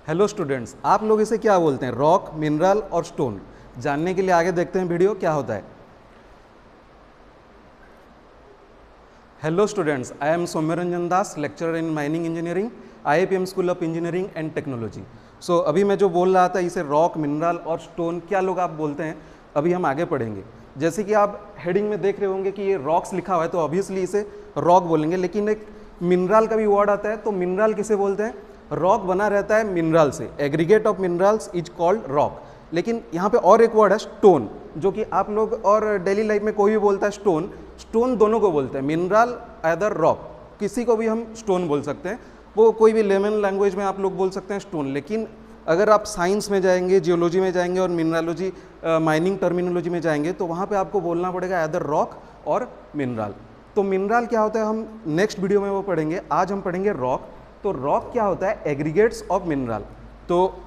Hello students, आप लोग इसे क्या बोलते हैं? रॉक, मिनरल और स्टोन। जानने के लिए आगे देखते हैं वीडियो क्या होता है। Hello students, I am Soumyaranjan Das, lecturer in mining engineering, IIPM school of engineering and technology. So अभी मैं जो बोल रहा था, इसे रॉक, मिनरल और स्टोन क्या लोग आप बोलते हैं, अभी हम आगे पढ़ेंगे। जैसे कि आप हेडिंग में देख रहे होंगे कि ये रॉक्स लिखा हुआ है, तो ऑब्वियसली इसे रॉक बोलेंगे। लेकिन एक मिनरल का भी वर्ड आता है, तो मिनरल किसे बोलते हैं? रॉक बना रहता है मिनरल से, aggregate of minerals is called rock. लेकिन यहाँ पे और एक वर्ड है स्टोन, जो कि आप लोग और डेली लाइफ में कोई भी बोलता है स्टोन, स्टोन दोनों को बोलते हैं, मिनरल अदर रॉक, किसी को भी हम स्टोन बोल सकते हैं। वो कोई भी लेमन लैंग्वेज में आप लोग बोल सकते हैं स्टोन। लेकिन अगर आप साइंस में जाएंगे, जियोलॉजी में जाएंगे और मिनरलोजी माइनिंग टर्मिनोलॉजी में जाएंगे, तो वहाँ पे आपको बोलना पड़ेगा अदर रॉक और मिनरल। तो मिनरल क्या होता है हम नेक्स्ट वीडियो में वो पढ़ेंगे। आज हम पढ़ेंगे रॉक। तो रॉक क्या होता है? Aggregates of mineral. तो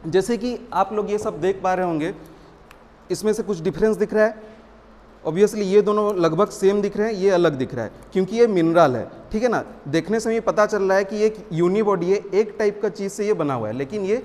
जैसे कि आप लोग ये सब देख पा रहे होंगे, इसमें से कुछ डिफरेंस दिख रहा है। ऑब्वियसली ये दोनों लगभग सेम दिख रहे हैं, ये अलग दिख रहा है क्योंकि ये मिनरल है, ठीक है ना। देखने से ये पता चल रहा है कि एक यूनिबॉडी है, एक टाइप का चीज़ से ये बना हुआ है, लेकिन ये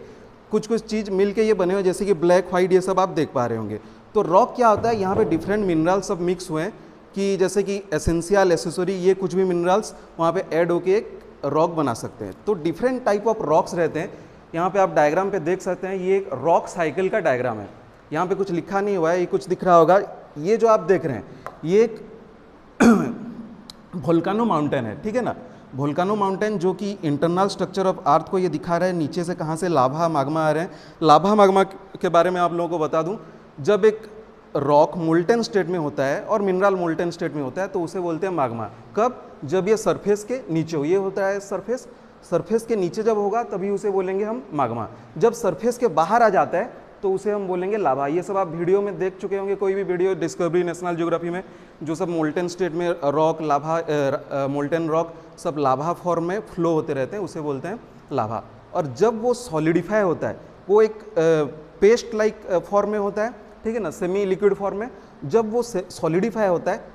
कुछ कुछ चीज़ मिल के ये बने हुए हैं, जैसे कि ब्लैक व्हाइट ये सब आप देख पा रहे होंगे। तो रॉक क्या होता है? यहाँ पे डिफरेंट मिनरल सब मिक्स हुए हैं, कि जैसे कि एसेंशियल, एसेसरी, ये कुछ भी मिनरल्स वहाँ पे ऐड होके एक रॉक बना सकते हैं। तो डिफरेंट टाइप ऑफ रॉक्स रहते हैं। यहाँ पे आप डायग्राम पे देख सकते हैं, ये एक रॉक साइकिल का डायग्राम है। यहाँ पे कुछ लिखा नहीं हुआ है, ये कुछ दिख रहा होगा। ये जो आप देख रहे हैं, ये एक वोल्केनो माउंटेन है, ठीक है ना। वोल्केनो माउंटेन जो कि इंटरनल स्ट्रक्चर ऑफ अर्थ को ये दिखा रहा है, नीचे से कहाँ से लावा माग्मा आ रहे हैं। लावा माग्मा के बारे में आप लोगों को बता दूं, जब एक रॉक मोल्टेन स्टेट में होता है और मिनरल मोल्टेन स्टेट में होता है, तो उसे बोलते हैं माग्मा। कब? जब ये सरफेस के नीचे हो, ये होता है सरफेस, सरफेस के नीचे जब होगा तभी उसे बोलेंगे हम माग्मा। जब सरफेस के बाहर आ जाता है तो उसे हम बोलेंगे लावा। ये सब आप वीडियो में देख चुके होंगे, कोई भी वीडियो डिस्कवरी, नेशनल ज्योग्राफी में, जो सब मोल्टेन स्टेट में रॉक, लावा, मोल्टेन रॉक सब लावा फॉर्म में फ्लो होते रहते हैं, उसे बोलते हैं लावा। और जब वो सॉलिडिफाई होता है, वो एक पेस्ट लाइक फॉर्म में होता है, ठीक है ना, सेमी लिक्विड फॉर्म में। जब वो सॉलिडिफाई होता है,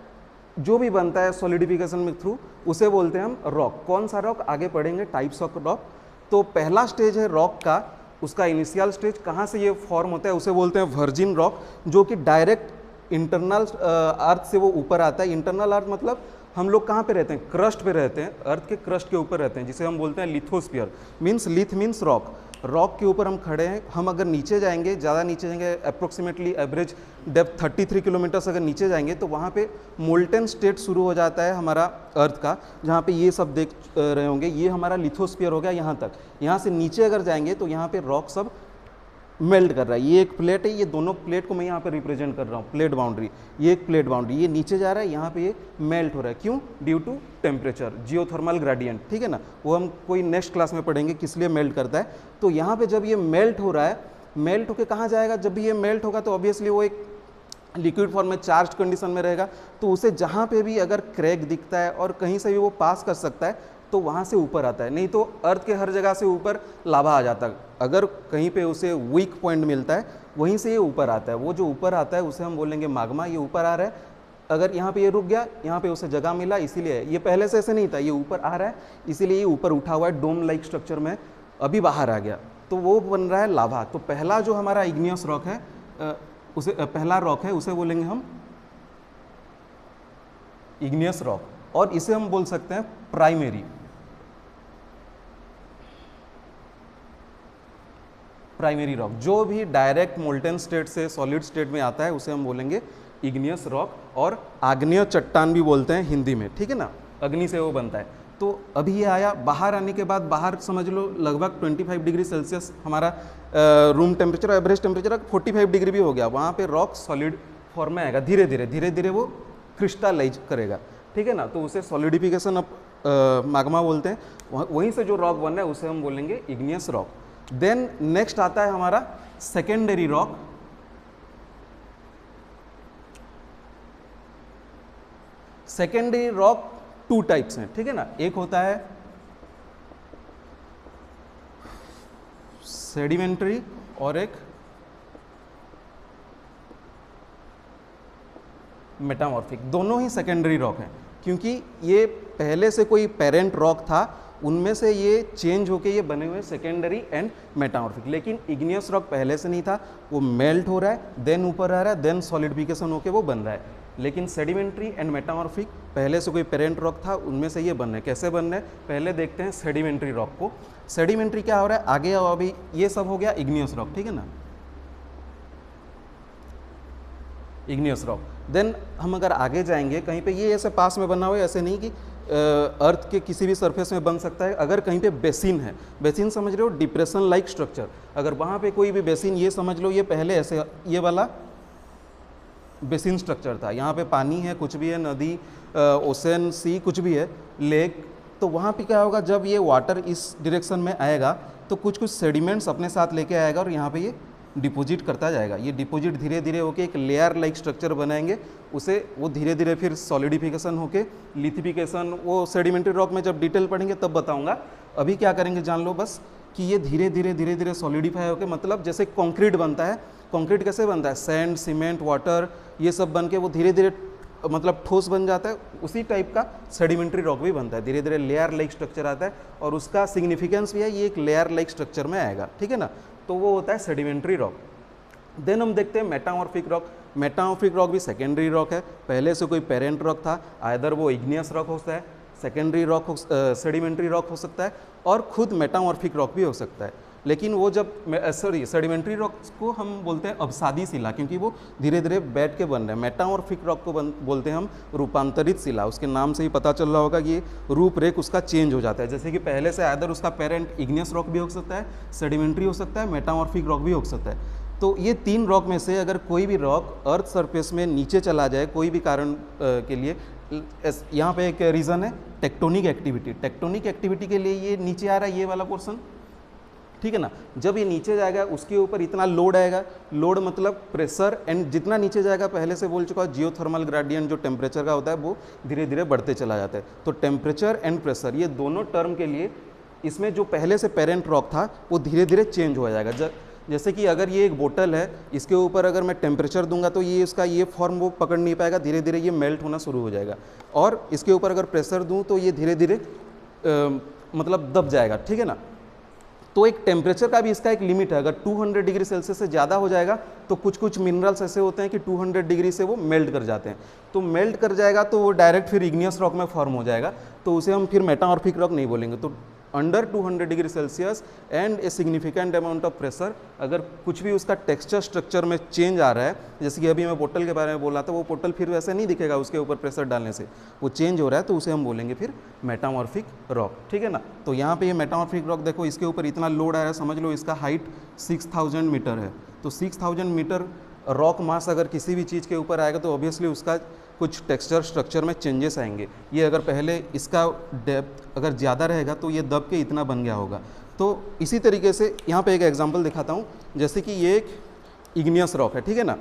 जो भी बनता है सॉलिडिफिकेशन में थ्रू, उसे बोलते हैं हम रॉक। कौन सा रॉक? आगे पढ़ेंगे टाइप्स ऑफ रॉक। तो पहला स्टेज है रॉक का, उसका इनिशियल स्टेज कहाँ से ये फॉर्म होता है, उसे बोलते हैं वर्जिन रॉक, जो कि डायरेक्ट इंटरनल अर्थ से वो ऊपर आता है। इंटरनल अर्थ मतलब हम लोग कहाँ पे रहते हैं? क्रस्ट पे रहते हैं, अर्थ के क्रस्ट के ऊपर रहते हैं, जिसे हम बोलते हैं lithosphere. Means लिथ means rock, rock के ऊपर हम खड़े हैं। हम अगर नीचे जाएंगे, ज़्यादा नीचे जाएंगे, अप्रोक्सीमेटली एवरेज डेप्थ 33 किलोमीटर्स अगर नीचे जाएंगे, तो वहाँ पे मोल्टेन स्टेट शुरू हो जाता है हमारा अर्थ का, जहाँ पे ये सब देख रहे होंगे, ये हमारा लिथोस्फीयर हो गया यहाँ तक। यहाँ से नीचे अगर जाएंगे तो यहाँ पे रॉक सब मेल्ट कर रहा है। ये एक प्लेट है, ये दोनों प्लेट को मैं यहाँ पे रिप्रेजेंट कर रहा हूँ, प्लेट बाउंड्री, ये एक प्लेट बाउंड्री, ये नीचे जा रहा है, यहाँ पे ये मेल्ट हो रहा है। क्यों? Due to temperature, geothermal gradient, ठीक है ना। वो हम कोई नेक्स्ट क्लास में पढ़ेंगे किस लिए मेल्ट करता है। तो यहाँ पे जब ये मेल्ट हो रहा है, मेल्ट होकर कहाँ जाएगा? जब भी ये मेल्ट होगा तो ऑब्वियसली वो एक लिक्विड फॉर्म में चार्ज कंडीशन में रहेगा, तो उसे जहाँ पे भी अगर क्रैक दिखता है और कहीं से भी वो पास कर सकता है, तो वहाँ से ऊपर आता है। नहीं तो अर्थ के हर जगह से ऊपर लावा आ जाता है। अगर कहीं पे उसे वीक पॉइंट मिलता है, वहीं से ये ऊपर आता है। वो जो ऊपर आता है उसे हम बोलेंगे माग्मा। ये ऊपर आ रहा है, अगर यहाँ पे ये रुक गया, यहाँ पे उसे जगह मिला, इसीलिए ये पहले से ऐसे नहीं था, ये ऊपर आ रहा है, इसीलिए ये ऊपर उठा हुआ है, डोम लाइक स्ट्रक्चर में अभी बाहर आ गया, तो वो बन रहा है लावा। तो पहला जो हमारा इग्नियस रॉक है, उसे पहला रॉक है, उसे बोलेंगे हम इग्नियस रॉक, और इसे हम बोल सकते हैं प्राइमरी। प्राइमरी रॉक जो भी डायरेक्ट मोल्टेन स्टेट से सॉलिड स्टेट में आता है, उसे हम बोलेंगे इग्नियस रॉक, और आग्नेय चट्टान भी बोलते हैं हिंदी में, ठीक है ना, अग्नि से वो बनता है। तो अभी ये आया, बाहर आने के बाद, बाहर समझ लो लगभग 25 डिग्री सेल्सियस हमारा room temperature, average temperature 45 degree भी हो गया। वहाँ पे रॉक सॉलिड फॉर्म में आएगा, धीरे धीरे वो क्रिस्टलाइज करेगा, ठीक है ना। तो उसे सॉलिडिफिकेशन ऑफ माग्मा बोलते हैं। वहीं से जो रॉक बन रहा है उसे हम बोलेंगे इग्नियस रॉक। देन नेक्स्ट आता है हमारा secondary rock. Secondary rock two types हैं, ठीक है ना। एक होता है सेडिमेंट्री और एक मेटामॉर्फिक। दोनों ही सेकेंडरी रॉक हैं, क्योंकि ये पहले से कोई पेरेंट रॉक था, उनमें से ये चेंज होके ये बने हुए सेकेंडरी एंड मेटामॉर्फिक। लेकिन इग्नियस रॉक पहले से नहीं था, वो मेल्ट हो रहा है, देन ऊपर आ रहा है, देन सॉलिडिफिकेशन होके वो बन रहा है। लेकिन सेडिमेंट्री एंड मेटामॉर्फिक पहले से कोई पेरेंट रॉक था, उनमें से ये बन रहे हैं। कैसे बन रहे हैं, पहले देखते हैं सेडिमेंट्री रॉक को। सेडिमेंट्री क्या हो रहा है, आगे आओ, अभी ये सब हो गया इग्नियस रॉक, ठीक है ना, इग्नियस रॉक। देन हम अगर आगे जाएंगे कहीं पे, ये ऐसे पास में बना हुआ है, ऐसे नहीं कि अर्थ के किसी भी सरफेस में बन सकता है। अगर कहीं पे बेसिन है, बेसिन समझ रहे हो, डिप्रेशन लाइक स्ट्रक्चर, अगर वहाँ पे कोई भी बेसिन, ये समझ लो ये पहले ऐसे ये वाला बेसिन स्ट्रक्चर था, यहाँ पे पानी है, कुछ भी है, नदी, ओशन, सी, कुछ भी है, लेक, तो वहाँ पे क्या होगा, जब ये वाटर इस डायरेक्शन में आएगा तो कुछ कुछ सेडिमेंट्स अपने साथ लेके आएगा और यहाँ पे ये डिपोजिट करता जाएगा। ये डिपोजिट धीरे धीरे होके एक लेयर लाइक स्ट्रक्चर बनाएंगे, उसे वो धीरे धीरे फिर सॉलिडिफिकेशन होके लिथिफिकेशन, वो सेडिमेंट्री रॉक में जब डिटेल पढ़ेंगे तब बताऊंगा। अभी क्या करेंगे जान लो बस कि ये धीरे धीरे सॉलिडिफाई होके, मतलब जैसे कंक्रीट बनता है, कंक्रीट कैसे बनता है, सैंड, सीमेंट, वाटर, ये सब बन के वो धीरे धीरे मतलब ठोस बन जाता है, उसी टाइप का सेडिमेंट्री रॉक भी बनता है। धीरे धीरे लेयर लाइक स्ट्रक्चर आता है और उसका सिग्निफिकेंस भी है, ये एक लेयर लाइक स्ट्रक्चर में आएगा, ठीक है ना, तो वो होता है सेडिमेंट्री रॉक। देन हम देखते हैं मेटामॉर्फिक रॉक। मेटामॉर्फिक रॉक भी सेकेंडरी रॉक है, पहले से कोई पेरेंट रॉक था, आइदर वो इग्नियस रॉक होता है, सेकेंडरी रॉक, सेडिमेंट्री रॉक हो सकता है, और खुद मेटामॉर्फिक रॉक भी हो सकता है। लेकिन वो जब सेडिमेंट्री रॉक को हम बोलते हैं अवसादी शिला, क्योंकि वो धीरे धीरे बैठ के बन रहे हैं। मेटामॉर्फिक रॉक को बोलते हैं हम रूपांतरित शिला, उसके नाम से ही पता चल रहा होगा कि ये रूपरेख उसका चेंज हो जाता है। जैसे कि पहले से आइदर उसका पेरेंट इग्नियस रॉक भी हो सकता है, सेडिमेंट्री हो सकता है, मेटामॉर्फिक रॉक भी हो सकता है। तो ये तीन रॉक में से अगर कोई भी रॉक अर्थ सरफेस में नीचे चला जाए कोई भी कारण के लिए, यहाँ पे एक रीज़न है टेक्टोनिक एक्टिविटी। टेक्टोनिक एक्टिविटी के लिए ये नीचे आ रहा है, ये वाला पोर्शन, ठीक है ना। जब ये नीचे जाएगा उसके ऊपर इतना लोड आएगा, लोड मतलब प्रेशर, एंड जितना नीचे जाएगा पहले से बोल चुका, जियोथर्मल ग्रेडियंट जो टेम्परेचर का होता है वो धीरे धीरे बढ़ते चला जाता है। तो टेम्परेचर एंड प्रेशर, ये दोनों टर्म के लिए इसमें जो पहले से पेरेंट रॉक था वो धीरे धीरे चेंज हो जाएगा। जैसे कि अगर ये एक बोतल है, इसके ऊपर अगर मैं टेम्परेचर दूंगा तो ये इसका ये फॉर्म वो पकड़ नहीं पाएगा, धीरे धीरे ये मेल्ट होना शुरू हो जाएगा। और इसके ऊपर अगर प्रेशर दूं तो ये धीरे धीरे मतलब दब जाएगा, ठीक है ना। तो एक टेम्परेचर का भी इसका एक लिमिट है, अगर 200 डिग्री सेल्सियस से ज़्यादा हो जाएगा तो कुछ कुछ मिनरल्स ऐसे होते हैं कि 200 डिग्री से वो मेल्ट कर जाते हैं। तो मेल्ट कर जाएगा तो वो डायरेक्ट फिर इग्नियस रॉक में फॉर्म हो जाएगा, तो उसे हम फिर मेटामॉर्फिक रॉक नहीं बोलेंगे। तो under 200 degree Celsius and a significant amount of pressure, अगर कुछ भी उसका टेक्सचर स्ट्रक्चर में चेंज आ रहा है, जैसे कि अभी मैं बोतल के बारे में बोल रहा था, वो बोतल फिर वैसे नहीं दिखेगा उसके ऊपर प्रेशर डालने से, वो चेंज हो रहा है, तो उसे हम बोलेंगे फिर मेटामॉर्फिक रॉक, ठीक है ना। तो यहाँ पे ये मेटामॉर्फिक रॉक देखो, इसके ऊपर इतना लोड आ रहा है, समझ लो इसका हाइट 6000 मीटर है। तो 6000 मीटर रॉक मास अगर किसी भी चीज़ के ऊपर आएगा तो ऑब्वियसली उसका कुछ टेक्सचर स्ट्रक्चर में चेंजेस आएंगे। ये अगर पहले इसका डेप्थ अगर ज़्यादा रहेगा तो ये दब के इतना बन गया होगा। तो इसी तरीके से यहाँ पे एक एग्जांपल दिखाता हूँ, जैसे कि ये एक इग्नियस रॉक है, ठीक है ना।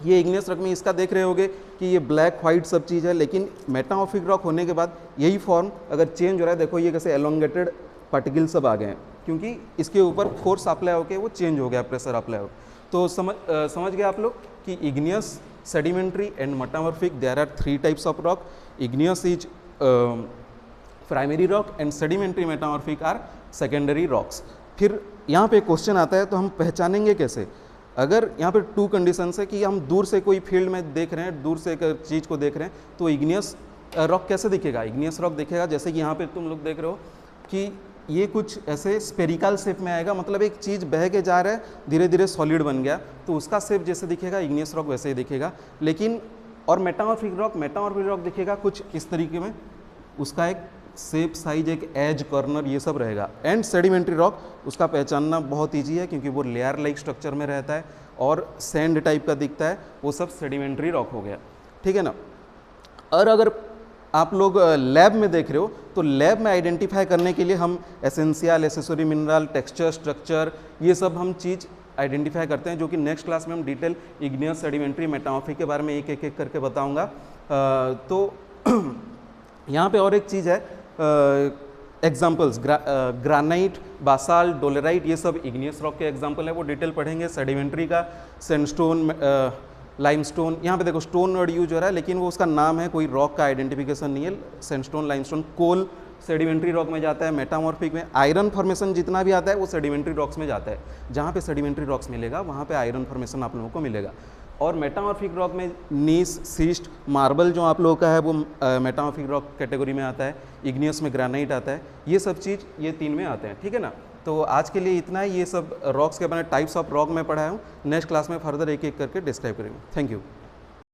ये इग्नियस रॉक में इसका देख रहे होगे कि ये ब्लैक वाइट सब चीज़ है, लेकिन मेटामॉर्फिक रॉक होने के बाद यही फॉर्म अगर चेंज हो रहा है, देखो ये कैसे एलोंगेटेड पार्टिकल सब आ गए हैं, क्योंकि इसके ऊपर फोर्स अप्लाई होकर वो चेंज हो गया, प्रेशर अप्लाई हो। तो समझ गए आप लोग कि igneous, sedimentary and metamorphic, there are 3 types of rock. Igneous is primary rock and sedimentary metamorphic are secondary rocks. फिर यहाँ पे क्वेश्चन आता है, तो हम पहचानेंगे कैसे? अगर यहाँ पे 2 कंडीशंस है कि हम दूर से कोई फील्ड में देख रहे हैं, दूर से एक चीज़ को देख रहे हैं, तो इग्नियस रॉक कैसे दिखेगा? इग्नियस रॉक दिखेगा जैसे कि यहाँ पे तुम लोग देख रहे हो कि ये कुछ ऐसे स्पेरिकल शेप में आएगा, मतलब एक चीज़ बह के जा रहा है, धीरे धीरे सॉलिड बन गया, तो उसका शेप जैसे दिखेगा इग्नियस रॉक वैसे ही दिखेगा। लेकिन और मेटामॉर्फिक रॉक दिखेगा कुछ इस तरीके में, उसका एक शेप, साइज, एक एज, कॉर्नर, ये सब रहेगा। एंड सेडिमेंट्री रॉक उसका पहचानना बहुत ईजी है, क्योंकि वो लेयर लाइक स्ट्रक्चर में रहता है और सैंड टाइप का दिखता है, वो सब सेडिमेंट्री रॉक हो गया, ठीक है ना। और अगर आप लोग लैब में देख रहे हो, तो लैब में आइडेंटिफाई करने के लिए हम essential, accessory mineral, texture, structure, ये सब हम चीज़ आइडेंटिफाई करते हैं, जो कि नेक्स्ट क्लास में हम डिटेल इग्नियस, सेडिमेंट्री, मेटामॉर्फिक के बारे में एक एक करके बताऊंगा। तो यहाँ पे और एक चीज़ है, एग्जाम्पल्स, ग्रानाइट, बासाल्ट, डोलेराइट, ये सब इग्नियस रॉक के एग्जाम्पल है, वो डिटेल पढ़ेंगे। सेडिमेंट्री का सैंडस्टोन, लाइमस्टोन, यहाँ पे देखो स्टोन वर्ड यूज हो रहा है लेकिन वो उसका नाम है, कोई रॉक का आइडेंटिफिकेशन नहीं है। सैंडस्टोन, लाइमस्टोन, कोल सेडिमेंट्री रॉक में जाता है। मेटामॉर्फिक में आयरन फॉर्मेशन जितना भी आता है वो सेडिमेंट्री रॉक्स में जाता है। जहाँ पे सेडिमेंट्री रॉक्स मिलेगा वहाँ पे आयरन फॉर्मेशन आप लोगों को मिलेगा। और मेटामॉर्फिक रॉक में नीस, सिस्ट, मार्बल जो आप लोगों का है वो मेटामॉर्फिक रॉक कैटेगरी में आता है। इग्नियस में ग्रेनाइट आता है। ये सब चीज़ ये 3 में आते हैं, ठीक है ना। तो आज के लिए इतना ही। ये सब रॉक्स के बारे में, टाइप्स ऑफ रॉक में पढ़ाया हूँ। नेक्स्ट क्लास में फर्दर एक एक करके डिस्क्राइब करेंगे। Thank you.